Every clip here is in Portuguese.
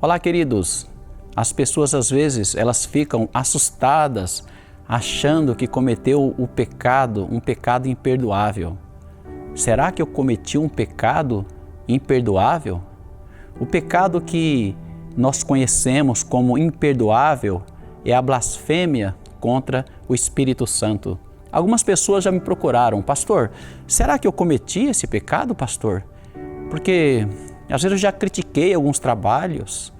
Olá, queridos. As pessoas às vezes elas ficam assustadas achando que cometeu um pecado imperdoável. Será que eu cometi um pecado imperdoável? O pecado que nós conhecemos como imperdoável é a blasfêmia contra o Espírito Santo. Algumas pessoas já me procuraram, pastor, será que eu cometi esse pecado, pastor? Porque às vezes eu já critiquei alguns trabalhos.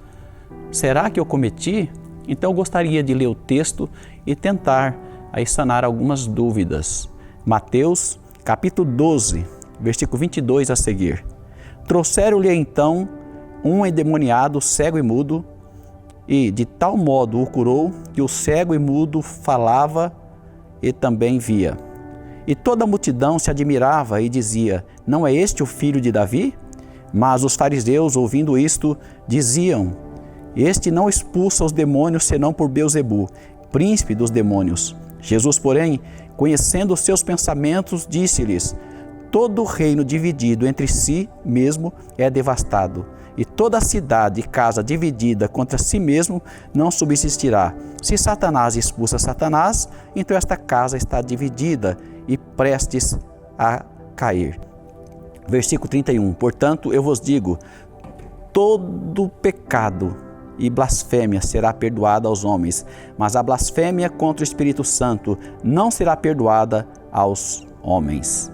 Será que eu cometi? Então eu gostaria de ler o texto e tentar aí sanar algumas dúvidas. Mateus capítulo 12, versículo 22 a seguir. Trouxeram-lhe então um endemoniado cego e mudo, e de tal modo o curou que o cego e mudo falava e também via. E toda a multidão se admirava e dizia: não é este o filho de Davi? Mas os fariseus, ouvindo isto, diziam: este não expulsa os demônios senão por Beelzebu, príncipe dos demônios. Jesus, porém, conhecendo os seus pensamentos, disse-lhes: todo reino dividido entre si mesmo é devastado, e toda cidade e casa dividida contra si mesmo não subsistirá. Se Satanás expulsa Satanás, então esta casa está dividida e prestes a cair. Versículo 31. Portanto, eu vos digo, todo pecado e blasfêmia será perdoada aos homens, mas a blasfêmia contra o Espírito Santo não será perdoada aos homens.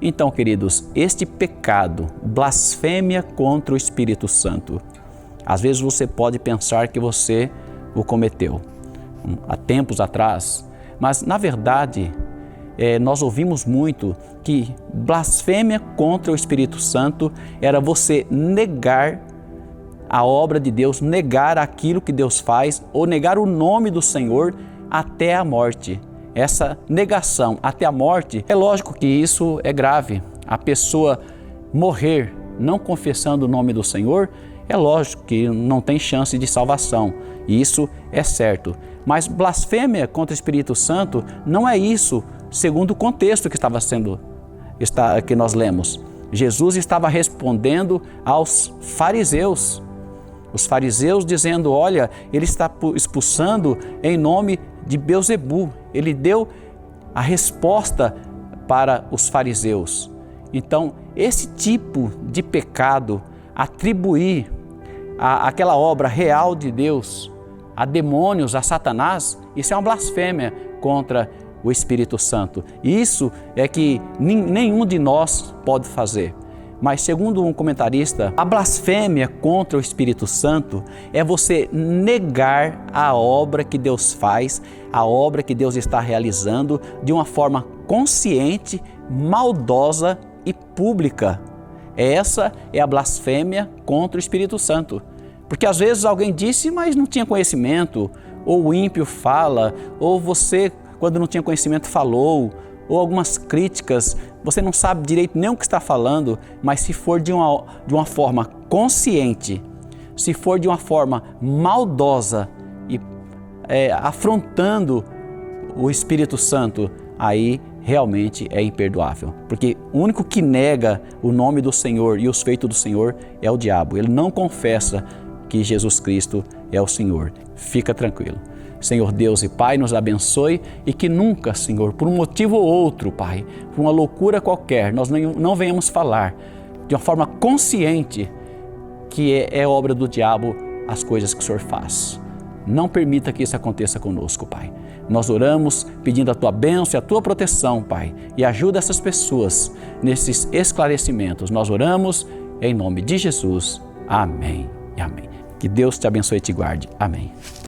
Então, queridos, este pecado, blasfêmia contra o Espírito Santo, às vezes você pode pensar que você o cometeu há tempos atrás, mas na verdade nós ouvimos muito que blasfêmia contra o Espírito Santo era você negar a obra de Deus, negar aquilo que Deus faz ou negar o nome do Senhor até a morte. Essa negação até a morte, é lógico que isso é grave. A pessoa morrer não confessando o nome do Senhor, é lógico que não tem chance de salvação. Isso é certo. Mas blasfêmia contra o Espírito Santo não é isso, segundo o contexto que nós lemos. Jesus estava respondendo aos fariseus. Os fariseus dizendo: olha, ele está expulsando em nome de Beelzebu. Ele deu a resposta para os fariseus. Então, esse tipo de pecado, atribuir aquela obra real de Deus a demônios, a Satanás, isso é uma blasfêmia contra o Espírito Santo. E isso é que nenhum de nós pode fazer. Mas segundo um comentarista, a blasfêmia contra o Espírito Santo é você negar a obra que Deus faz, a obra que Deus está realizando de uma forma consciente, maldosa e pública. Essa é a blasfêmia contra o Espírito Santo. Porque às vezes alguém disse, mas não tinha conhecimento, ou o ímpio fala, ou você, quando não tinha conhecimento, falou, ou algumas críticas, você não sabe direito nem o que está falando, mas se for de uma forma consciente, se for de uma forma maldosa e afrontando o Espírito Santo, aí realmente é imperdoável. Porque o único que nega o nome do Senhor e os feitos do Senhor é o diabo. Ele não confessa que Jesus Cristo é o Senhor. Fica tranquilo. Senhor Deus e Pai, nos abençoe e que nunca, Senhor, por um motivo ou outro, Pai, por uma loucura qualquer, nós não venhamos falar de uma forma consciente que é obra do diabo as coisas que o Senhor faz. Não permita que isso aconteça conosco, Pai. Nós oramos pedindo a Tua bênção e a Tua proteção, Pai, e ajuda essas pessoas nesses esclarecimentos. Nós oramos em nome de Jesus. Amém e amém. Que Deus te abençoe e te guarde. Amém.